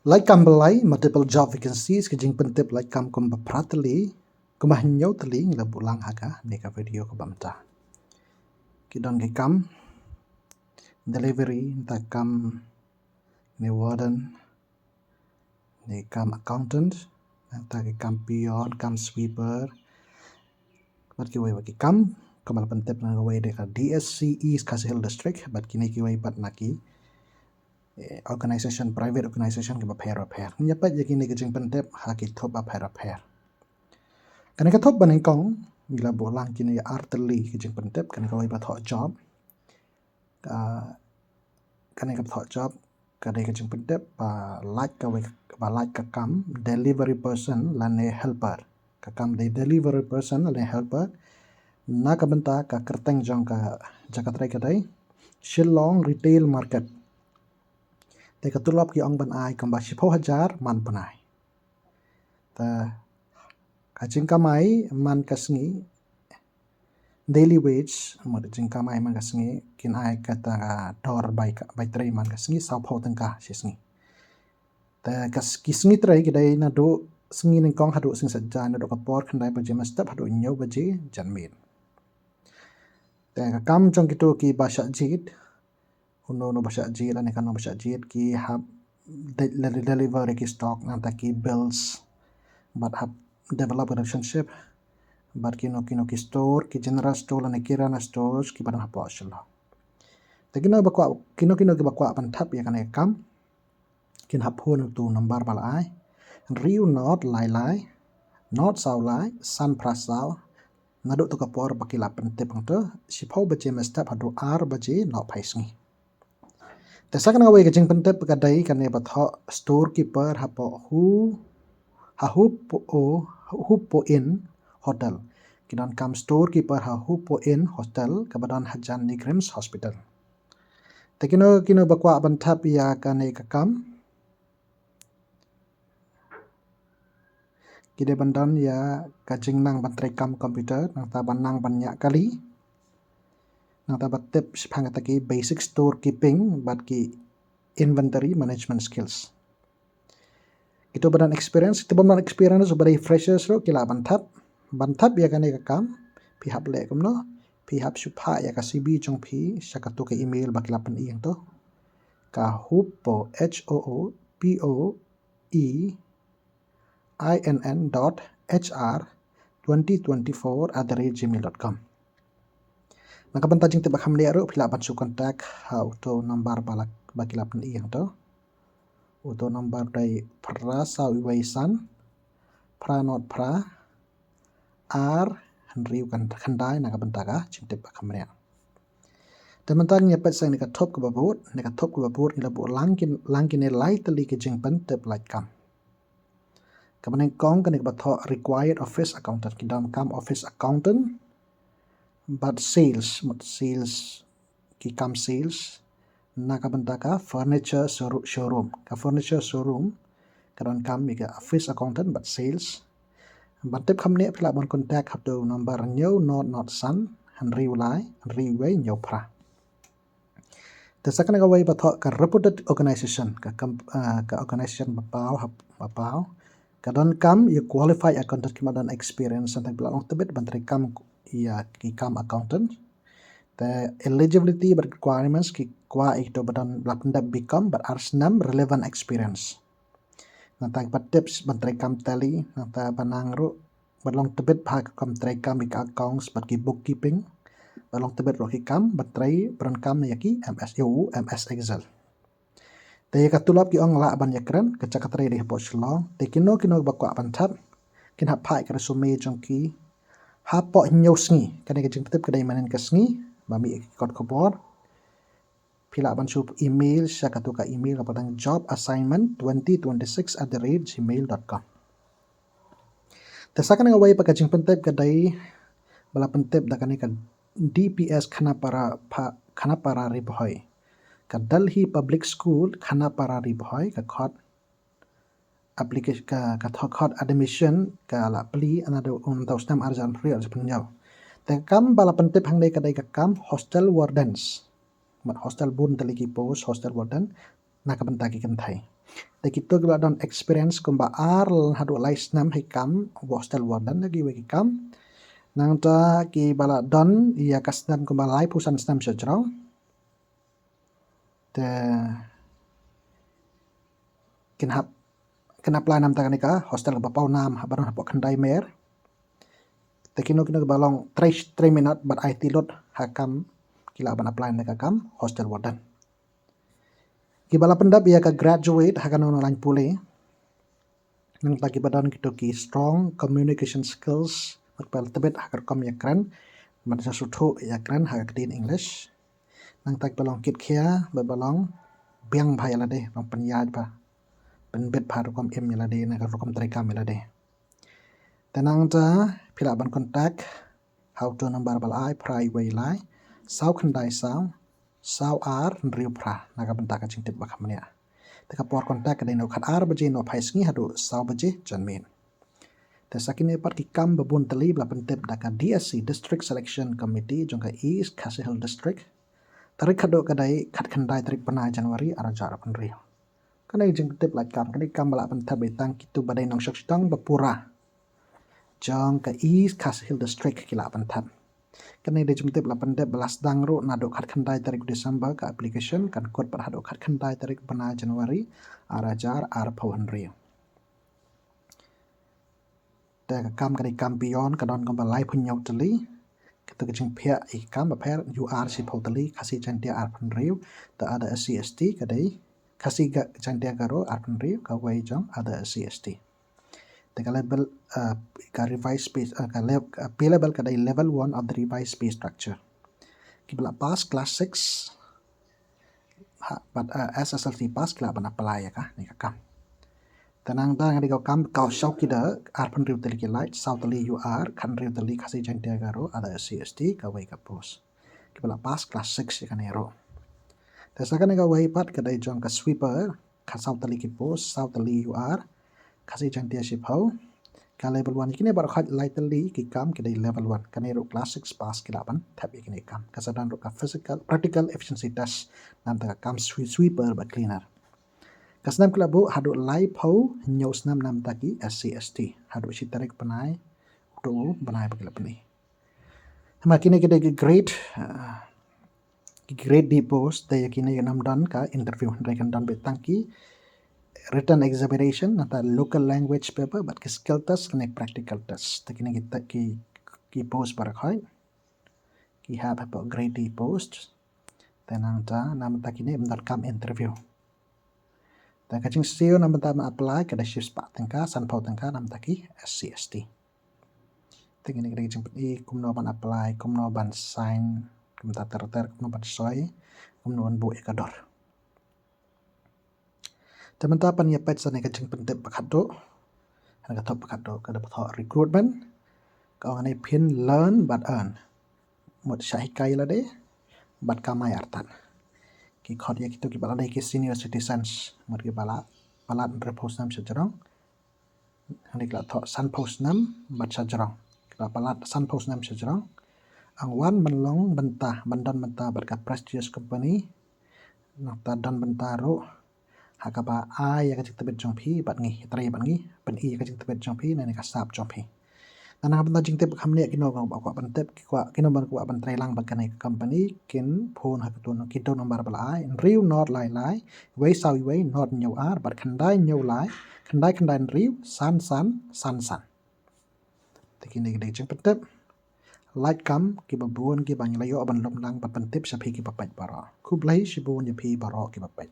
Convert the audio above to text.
Laitkam byllai multiple job vacancies ke jing pentip Laitkam kum baprateli kumahnyau teli ngila bulang haga neka video ke bamta. Kidon ke kam delivery ta kam ne warden ne kam accountant ta ke kam peon kam sweeper bat ki wai ki kam kamal pentip na wai de ka DSC East Khasi Hills district bat kini ki wai bat naki organisation private organisation ke bapher nyapat je kini ke jing pentip ha ki thop bapher kan ka thop baning kong ngila bolang kini arteli ke jing pentip kan ka wai bat ho job kan ka thok job kan ka jing pentip ba like ka wai ba like ka kam delivery person lane helper ka kam de delivery person lane helper na ka benta ka kerteng jong ka jakatrai ka dai Shillong retail market te ka tulop ki ong ban ai kam ba 10,000 man panai ta ka jing kamai man kasngi daily wage mod jing kamai man kasngi kin ai kata dor by tray man kasngi sau pho tangka sisngi ta kisngi tray kidai na do sngi ning kong hadu sing sajja na do ka por khandai ba je mastap hadu nyau ba je janmin ta ka kam jong kitu ki basha jit uno no basha jit ane kan no basha jit ki hab deliver ki stock na ta ki bills but have develop relationship but kino ki store ki general store ane kirana stores ki badan hapo shalo ta kino ki bakwa pan thap ya kan kam kin hap hon tu number bal ai riu not lai not sau lai san prasau nadu to kapor bakila pentip ngto sipau baje mestap hadu ar baje no phaisngi ta sakna wai gajing pentip ka dai kan ne batho store keeper hapo hu po in hotel kidan kam store keeper hu po in hostel kabadan hajan nigrims hospital ta kino bakwa banthap ya kan ka kam kide bandan ya kajing nang bantrai kam komputer nang ta banang banyak kali nang ta batip siphang taki basic store keeping bat ki inventory management skills itu badan experience badai freshers ro kila bantap ya kane ka kam pihap le kumno pihap supha ya ka cv jong phi sakatu ke email bakila pan ing to ka hupo hopoeinn.hr2024@gmail.com nakabanta jing tibak hamle ro pila ban su contact how to number balak bakila pan ing to uto number dai pra sawi waisan pra not pra ar henriu kan khandai nakabanta ka jing tibak hamle teman-teman nyepet sang nika top ke babut ila bu langkin lai teli ke jing pen tep Laitkam kemudian kong kan batho required office accountant kidam kam office accountant but sales ki kam sales nakabanta ka furniture showroom kadang kam ka office accountant but sales but tip kamne pila bon contact hatu number new not san henriu wei nyau pra Tesakan wai batho ka reputed organization ka organization bapau kadang kam you qualified accountant kimadan experience santai belong tebet bantri kam ya ki kam accountant the eligibility but requirements ki kwa ito badan lapanda become but arsnam relevant experience nantang tips bantri kam tali nanta banangro belong tebet phak kam trai kam accounts but ki bookkeeping balong tebet roki kam batrai peran kam yaki MS Excel te katulap ki ong la ban yakran kacakatrai de po shlong te kino bakwa ban thap kin hap phai ka resume jongki ha po nyosngi kan ke jing tep kadai manen kasngi mami kot khobor pila ban sup email sakatu ka email ka padang job assignment 2026@gmail.com te sakana wai pa ka jing pentep kadai bala pentep da kan DPS Khanapara Ribhoi ka Delhi Public School Khanapara Ribhoi ka khot application ka khot admission ka la pli anado stam arjan free arjan te kam bala pentep hangdai kadai ka kam Hostel Wardens mat hostel bun teliki post Hostel Warden nakabenta ki kan thai แต่กิตัวก็ดอน experience กุมบาหาดูไลส์น้ำให้กำ hostel warden lagi wegiกำnang ta ki bala don ia kasdam kumbang lai pusan snam sejrong te kenap la nam takanika hostel ba pau nam habaron hapok khandai mer te kino balong 3 minute bat IT lot hakam kila ban apply na kam hostel warden ki bala pendap ia ka graduate hakan online pule nang lagi badan kito ki strong communication skills makpal tebet hakar kam yakran madasa suthu yakran hakadin English nang tak balong kit khia balong biang bhai la de bang penyaj pa penbet pha rokom em la de na rokom trikam la de tenang ta phila ban contact how to number byllai prai wei lai sau khandai sau ar riu phra na ka banta ka chingtip ba khamnia te ka por contact ka de no khat ar baje no phais ngi hadu sau baje janmin te sakine par ki kam babun tali bla pentep da ka DSC District Selection Committee jong ka East Khasi Hills District tarik khado kadai khat khandai tarik pana Januari arajar pan rio kanai jing tip Laitkam kanai kam bala pentep betang kitu badai nong shok stang bapura jong ka East Khasi Hills District kila pentep kanai de jumtip la pentep belas dang ro nado khat khandai tarik Desember ka application kan kod par hado khat khandai tarik pana Januari arajar ar phawan rio te ka kam kanai kam beyond ka don kam balai phunyau tali kita kecing pihak ikam bapher UR si pautali kasih jantia arpan riu ta ada SCST kadai kasih ga jantia garo arpan riu ka wai jong ada SCST te ka level ka revised space ka level kadai level 1 of the revised space structure kibla pass class 6 but SSLC pass kila ban apply ya ka ni ka kam tenang dah ngadi kau kam kau syau kida arpan riu tali light south tali UR kan riu tali kasih jantia garo ada SCST ka wai ka post kibla pass class 6 ya kan ero tesakan ka wai pat kadai jong ka sweeper ka south tali ki post south tali UR kasih jantia si pau ka level 1 kini bar khat light tali ki kam kadai level 1 kan ero class 6 pass kila ban thap kini kam kasadan ro ka physical practical efficiency test nam ta kam sweeper ba cleaner kasnam kila bu hadu lai pau nyos nam taki SCST hadu si tarik panai tu banai bakila pani makine kita grade di post te yakine nam dan ka interview rekan dan betangki written examination nata local language paper but ki skill test ne practical test takine kita ki post barakhai ki have about grade di post tenang ta nam takine mdar kam interview ta kaching sio nam ta apply kada shift pa tangka san pau tangka nam taki SCST takine kita jing i kumno ban apply kumno ban sign kumta ter kumno ban soi kumno ban bu ekador teman-teman pan ya pet sana kaching pentep bakado ana ka bakado kada patho recruitment ka ngane pin learn but earn mot shahi kai la de bat kamai artan ki khot ya kitu ki bala de ki senior citizens mot ki bala repos nam sejrong ani kla tho san post nam bat sejrong kla palat san post nam sejrong ang wan manlong bentah bandan bentah bat ka prestigious company nakta dan bentaro hakaba ai ya kajik tebet jong phi bat ngi trai bat ngi ban i kajik tebet jong phi na ka sap jong phi nana ban jing tep khamne kino ga ba ban tep kwa kino ban kwa ban trai lang ba kanai company kin phone hakatun kito number bala ai riu not lai wei sau wei not nyau ar bat khandai nyau lai khandai riu san tekine gede jing tep Laitkam ki babun ki bang layo ban lom lang bat ban tep sapi ki papat bara kublai sibun ya phi bara ki papat